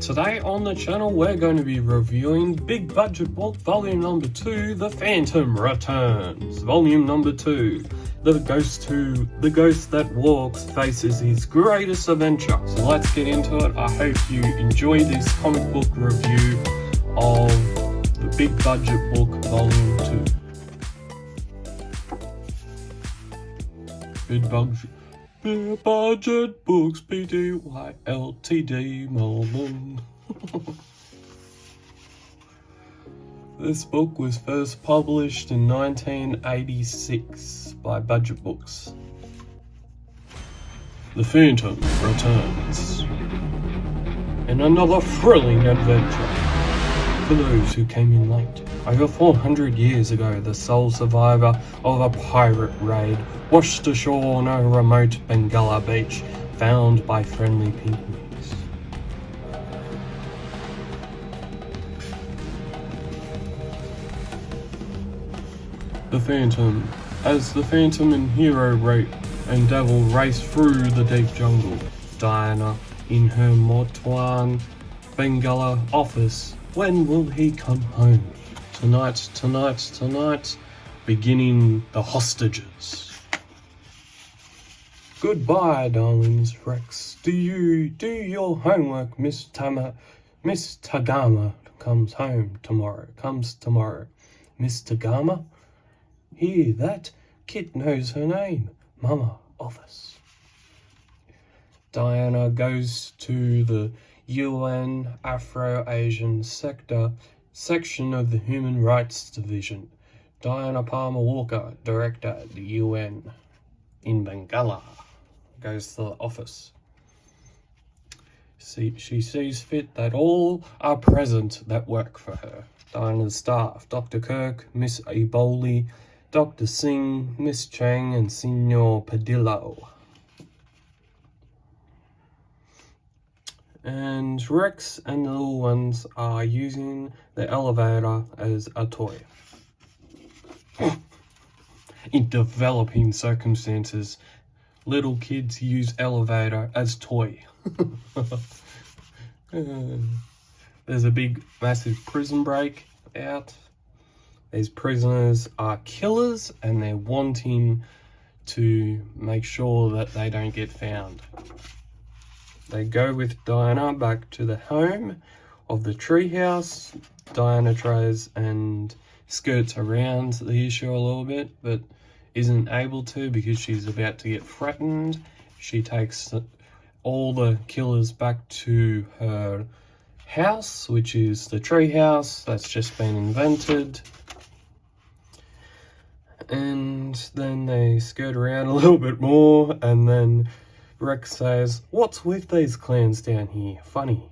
Today on the channel we're going to be reviewing Big Budget Book Volume Number 2, The Phantom Returns. Volume Number 2, The Ghost That Walks faces his greatest adventure. So let's get into it. I hope you enjoy this comic book review of the Big Budget Book Volume 2. Big Budget Books, Pty Ltd, Melbourne. This book was first published in 1986 by Budget Books. The Phantom returns in another thrilling adventure. For those who came in late, over 400 years ago, the sole survivor of a pirate raid washed ashore on a remote Bengala beach, found by friendly pygmies. The Phantom. As the Phantom and Hero and Devil race through the deep jungle, Diana, in her Motwan Bengala office, when will he come home? Tonight, beginning the hostages. Goodbye, darlings. Rex, do your homework. Miss Tagama comes tomorrow. Miss Tagama? Hear that? Kit knows her name. Mama, office. Diana goes to the UN Afro-Asian section of the Human Rights Division. Diana Palmer Walker, director at the UN in Bengala, goes to the office. She sees fit that all are present that work for her. Diana's staff: Dr. Kirk, Miss Eboli, Dr. Singh, Miss Chang, and Senor Padillo. And Rex and the little ones are using the elevator as a toy. In developing circumstances, little kids use elevator as toy. There's a big, massive prison break out. These prisoners are killers and they're wanting to make sure that they don't get found. They go with Diana back to the home of the treehouse. Diana tries and skirts around the issue a little bit, but isn't able to because she's about to get threatened. She takes all the killers back to her house, which is the treehouse that's just been invented. And then they skirt around a little bit more, and then Rex says, "What's with these clans down here? Funny.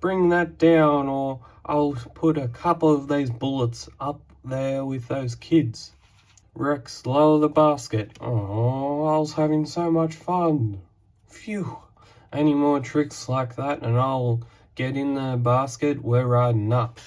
Bring that down or I'll put a couple of these bullets up there with those kids." Rex, lower the basket. "Oh, I was having so much fun. Phew. Any more tricks like that and I'll get in the basket. We're riding up."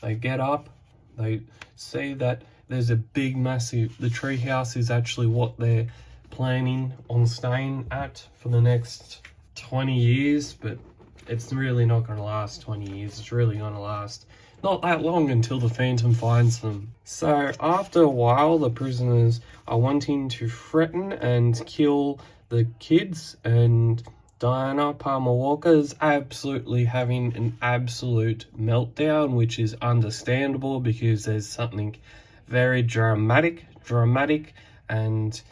They get up. They see that there's a big, massive... The treehouse is actually what they're planning on staying at for the next 20 years, but it's really not going to last 20 years. It's really going to last not that long until the Phantom finds them. So after a while, the prisoners are wanting to threaten and kill the kids, and Diana Palmer Walker is absolutely having an absolute meltdown, which is understandable because there's something very dramatic, and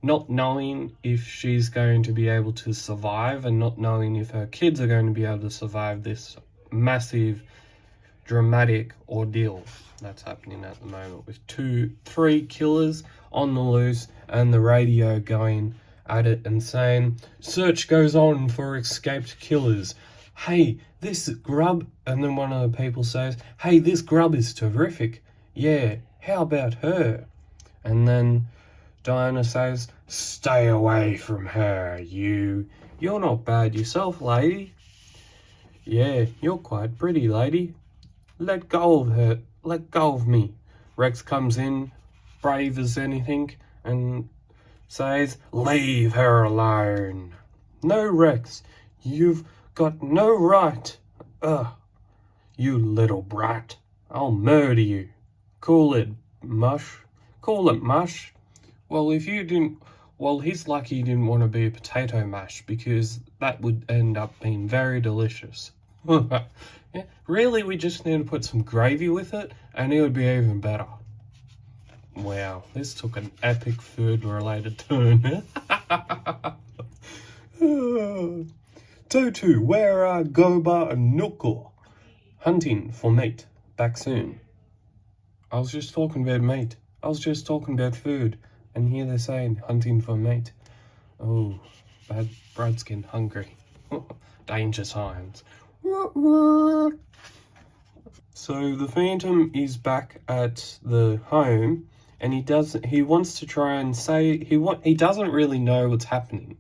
not knowing if she's going to be able to survive, and not knowing if her kids are going to be able to survive this massive, dramatic ordeal that's happening at the moment, with 3 killers on the loose and the radio going at it and saying, "Search goes on for escaped killers. Hey, this grub," and then one of the people says, "Hey, this grub is terrific. Yeah, how about her?" And then Diana says, "Stay away from her, you're not bad yourself, lady. Yeah, you're quite pretty, lady. Let go of her, let go of me." Rex comes in, brave as anything, and says, "Leave her alone." No, Rex, you've got no right. Ugh, you little brat. I'll murder you. Call it mush. Call it mush. Well, he's lucky he didn't want to be a potato mash, because that would end up being very delicious. Yeah, really, we just need to put some gravy with it, and it would be even better. Wow, this took an epic food-related turn. Totu, where are Goba and Nuko? Hunting for meat. Back soon. I was just talking about meat. I was just talking about food. And here they're saying hunting for meat. Oh, Brad's getting hungry. Danger signs. So the Phantom is back at the home, and he wants to try and say he doesn't really know what's happening,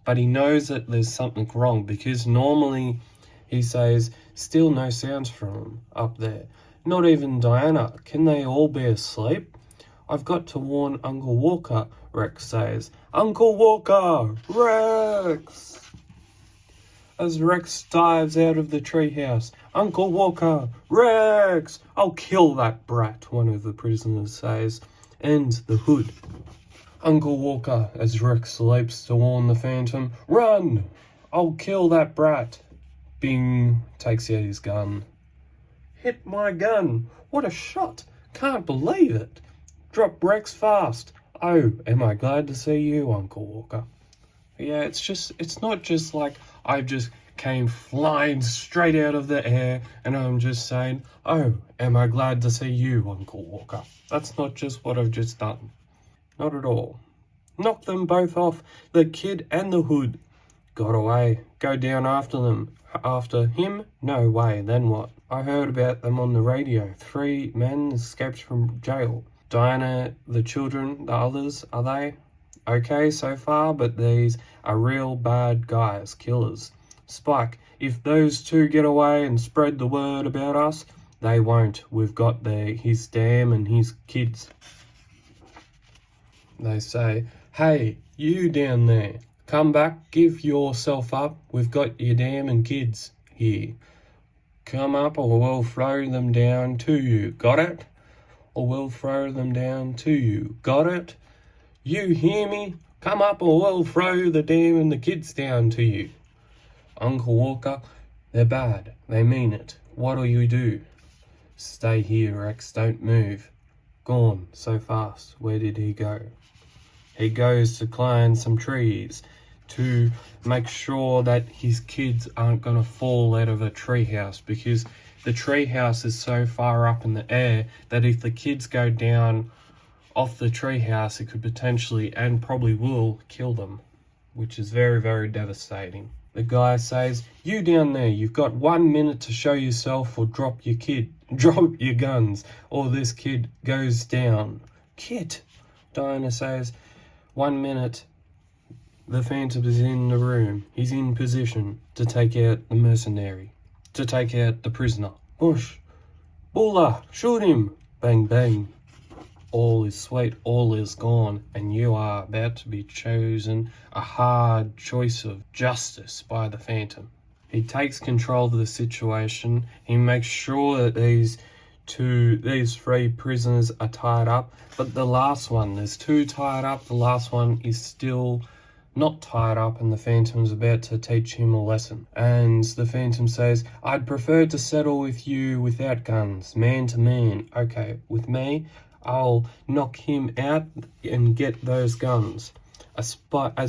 but he knows that there's something wrong, because normally he says still no sounds from him up there. Not even Diana. Can they all be asleep? I've got to warn Uncle Walker, Rex says. Uncle Walker! Rex! As Rex dives out of the treehouse. Uncle Walker! Rex! I'll kill that brat, one of the prisoners says. And the hood. Uncle Walker, as Rex leaps to warn the Phantom. Run! I'll kill that brat. Bing, takes out his gun. Hit my gun! What a shot! Can't believe it! Drop Rex fast. Oh, am I glad to see you, Uncle Walker. Yeah, it's not just like I just came flying straight out of the air and I'm just saying, oh, am I glad to see you, Uncle Walker. That's not just what I've just done. Not at all. Knock them both off, the kid and the hood. Got away. Go down after them. After him? No way, then what? I heard about them on the radio. 3 men escaped from jail. Diana, the children, the others, are they? Okay so far, but these are real bad guys, killers. Spike, if those 2 get away and spread the word about us, they won't. We've got his dam and his kids. They say, hey, you down there, come back, give yourself up. We've got your dam and kids here. Come up or we'll throw them down to you. Got it? Or we'll throw them down to you. Got it? You hear me? Come up or we'll throw the dam and the kids down to you. Uncle Walker, they're bad. They mean it. What'll you do? Stay here, Rex. Don't move. Gone so fast. Where did he go? He goes to climb some trees to make sure that his kids aren't going to fall out of a treehouse, because the treehouse is so far up in the air that if the kids go down off the treehouse, it could potentially, and probably will, kill them, which is very, very devastating. The guy says, you down there, you've got 1 minute to show yourself or drop your guns, or this kid goes down. Kid, Diana says, 1 minute. The Phantom is in the room. He's in position to take out the mercenary. To take out the prisoner. Push. Bulla, shoot him. Bang, bang. All is sweet, all is gone, and you are about to be chosen a hard choice of justice by the Phantom. He takes control of the situation. He makes sure that these 3 prisoners are tied up, but the last one, there's 2 tied up, the last one is still not tied up, and the Phantom's about to teach him a lesson. And the Phantom says, I'd prefer to settle with you without guns, man to man. Okay, with me, I'll knock him out and get those guns. As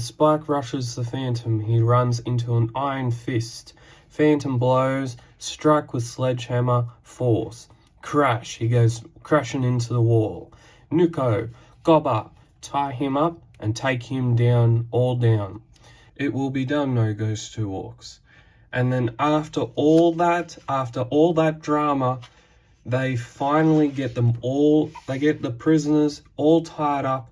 Spike rushes the Phantom, he runs into an iron fist. Phantom blows, strike with sledgehammer, force. Crash, he goes crashing into the wall. Nuko, Goba, tie him up and take him down, all down. It will be done, no Ghost 2 Orcs. And then after all that drama, they finally get the prisoners all tied up,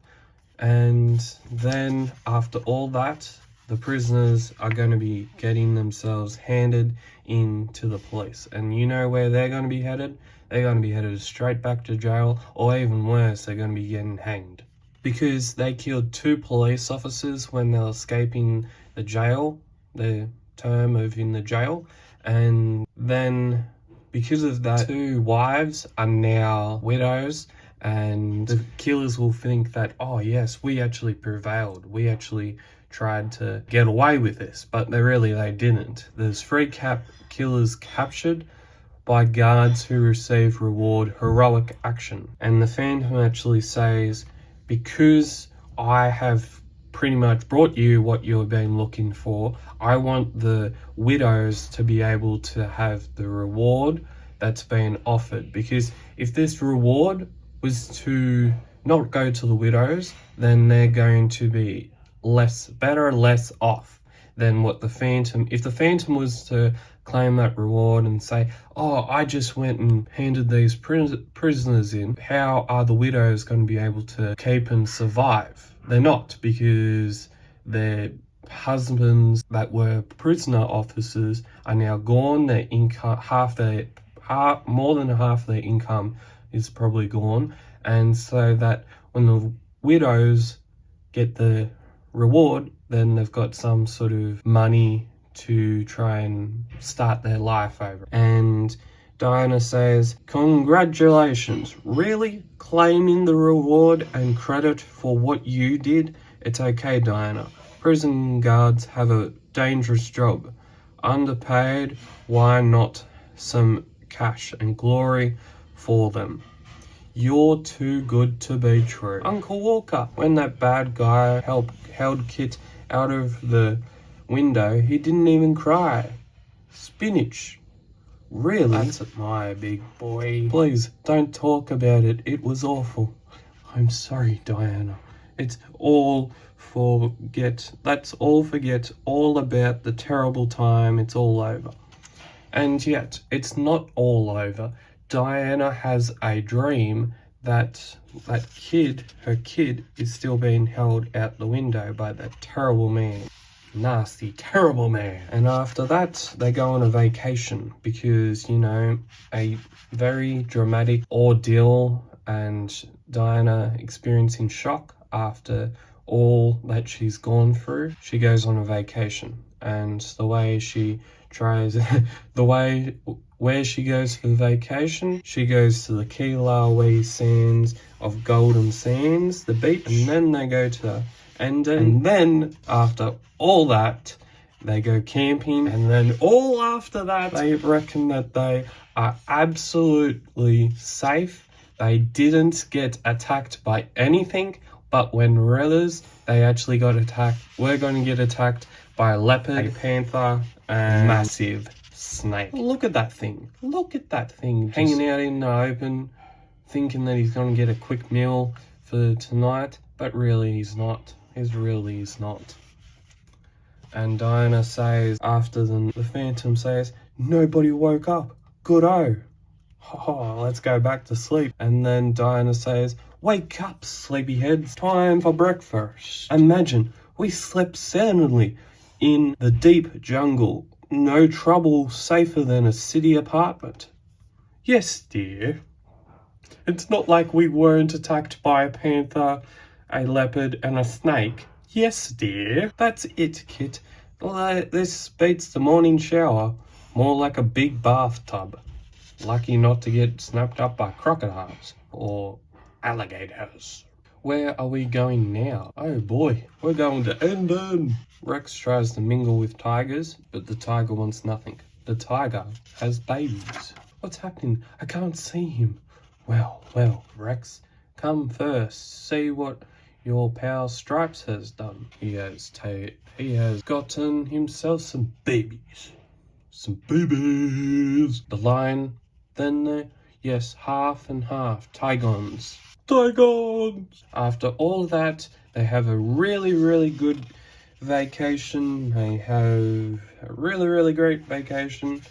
and then after all that, the prisoners are going to be getting themselves handed in to the police. And you know where they're going to be headed? They're going to be headed straight back to jail, or even worse, they're going to be getting hanged. Because they killed 2 police officers when they were escaping the jail, their term of in the jail. And then because of that, 2 wives are now widows, and the killers will think that, oh yes, we actually prevailed. We actually tried to get away with this, but they didn't. There's 3 killers captured by guards who receive reward heroic action. And the Phantom actually says, because I have pretty much brought you what you've been looking for, I want the widows to be able to have the reward that's been offered. Because if this reward was to not go to the widows, then they're going to be less off than what the Phantom. If the Phantom was to claim that reward and say, oh, I just went and handed these prisoners in, how are the widows going to be able to keep and survive? They're not, because their husbands that were prisoner officers are now gone. Their income, more than half their income is probably gone. And so that when the widows get the reward, then they've got some sort of money to try and start their life over. And Diana says, congratulations, really? Claiming the reward and credit for what you did? It's okay, Diana. Prison guards have a dangerous job. Underpaid, why not some cash and glory for them? You're too good to be true. Uncle Walker, when that bad guy held Kit out of the window, he didn't even cry. Spinach. Really? That's my big boy. Please, don't talk about it. It was awful. I'm sorry, Diana. Let's all forget all about the terrible time. It's all over. And yet, it's not all over. Diana has a dream that her kid, is still being held out the window by that terrible man. Nasty, terrible man. And after that, they go on a vacation because, a very dramatic ordeal and Diana experiencing shock after all that she's gone through. She goes on a vacation, and the way she tries, where she goes for the vacation, she goes to the Kilauea Sands of Golden Sands, the beach, and then they go to and then after all that, they go camping, and then all after that, they reckon that they are absolutely safe. They didn't get attacked by anything, but when Rellas, they actually got attacked. We're going to get attacked by a leopard, a panther, and massive snake. Look at that thing. Look at that thing. Hanging out in the open, thinking that he's going to get a quick meal for tonight, but really he's not. Really is not. And Diana says, after the Phantom says, nobody woke up. Good-o. Let's go back to sleep. And then Diana says, wake up, sleepyheads. Time for breakfast. Imagine, we slept soundly in the deep jungle. No trouble, safer than a city apartment. Yes, dear. It's not like we weren't attacked by a panther, a leopard, and a snake. Yes, dear. That's it, Kit. This beats the morning shower. More like a big bathtub. Lucky not to get snapped up by crocodiles or alligators. Where are we going now? Oh boy, we're going to Endon. Rex tries to mingle with tigers, but the tiger wants nothing. The tiger has babies. What's happening? I can't see him. Well, Rex, come first. See what your pal Stripes has done. He has gotten himself some babies. The lion, then yes, half and half. Tigons. After all that, they have a really, really good vacation. They have a really, really great vacation.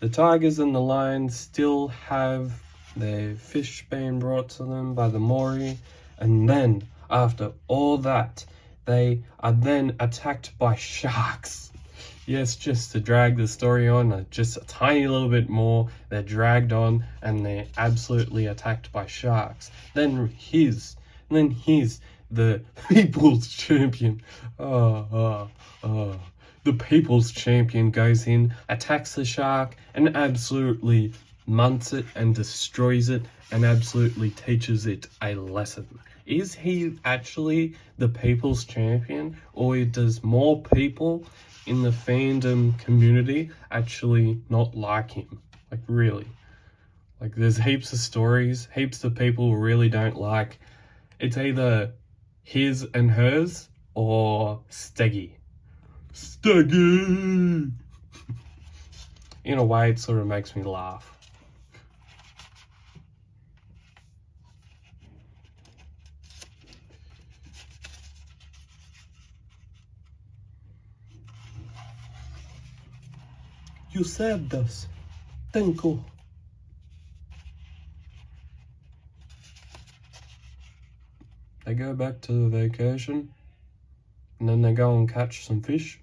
The tigers and the lions still have their fish being brought to them by the Maori. And then, after all that, they are then attacked by sharks. Yes, just to drag the story on just a tiny little bit more, they're dragged on and they're absolutely attacked by sharks. Then he's the people's champion. the People's Champion goes in, attacks the shark, and absolutely munts it and destroys it and absolutely teaches it a lesson. Is he actually the People's Champion, or does more people in the fandom community actually not like him? Like, really? Like, there's heaps of stories, heaps of people who really don't like. It's either his and hers or Steggy. Steggy! In a way, it sort of makes me laugh. You saved us. Thank you. They go back to the vacation, and then they go and catch some fish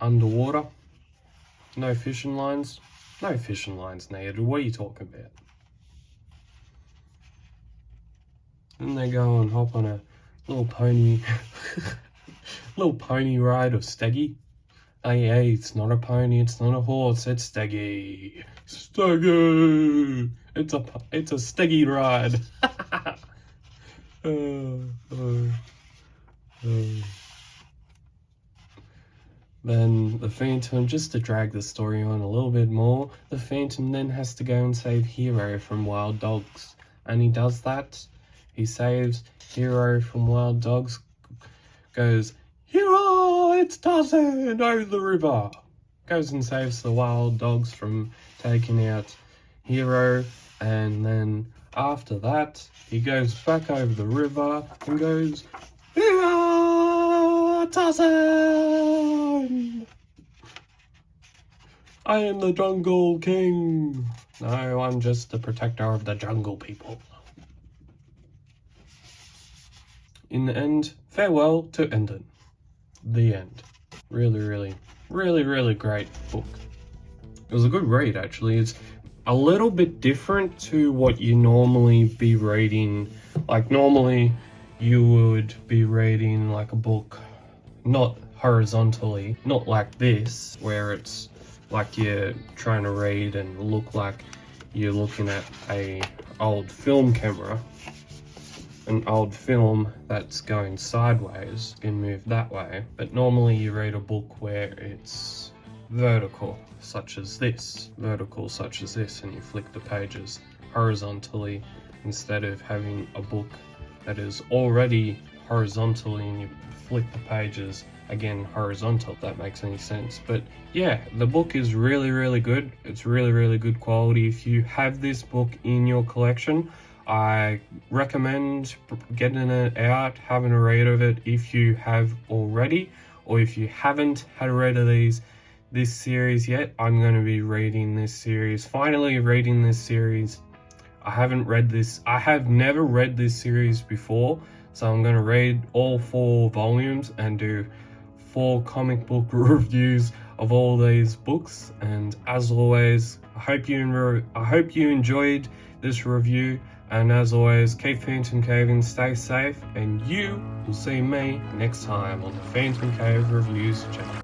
underwater. No fishing lines. No fishing lines needed. What are you talking about? And they go and hop on a little pony, little pony ride of Steggy. Hey, it's not a pony, it's not a horse, it's Steggy. Steggy! It's a Steggy ride. Then the Phantom, just to drag the story on a little bit more, the Phantom then has to go and save Hero from wild dogs. And he does that. He saves Hero from wild dogs, goes, Hero, it's Tarzan, over the river. Goes and saves the wild dogs from taking out Hero, and then after that, he goes back over the river and goes, Hero, Tarzan! I am the Jungle King. No, I'm just the protector of the jungle people. In the end, farewell to Endon. The end. Really great book. It was a good read, actually. It's a little bit different to what you normally be reading. Like, normally you would be reading like a book, not horizontally, not like this, where it's like you're trying to read and look like you're looking at a old film camera. An old film that's going sideways can move that way, but normally you read a book where it's vertical, such as this, and you flick the pages horizontally instead of having a book that is already horizontally and you flick the pages again horizontal, if that makes any sense. But yeah, the book is really good. It's really good quality. If you have this book in your collection, I recommend getting it out, having a read of it if you have already, or if you haven't had a read of this series yet. I'm going to be reading this series, finally reading this series. I have never read this series before, so I'm going to read all 4 volumes and do 4 comic book reviews of all these books. And as always, I hope you enjoyed this review. And as always, keep Phantom Caving, stay safe, and you will see me next time on the Phantom Cave Reviews channel.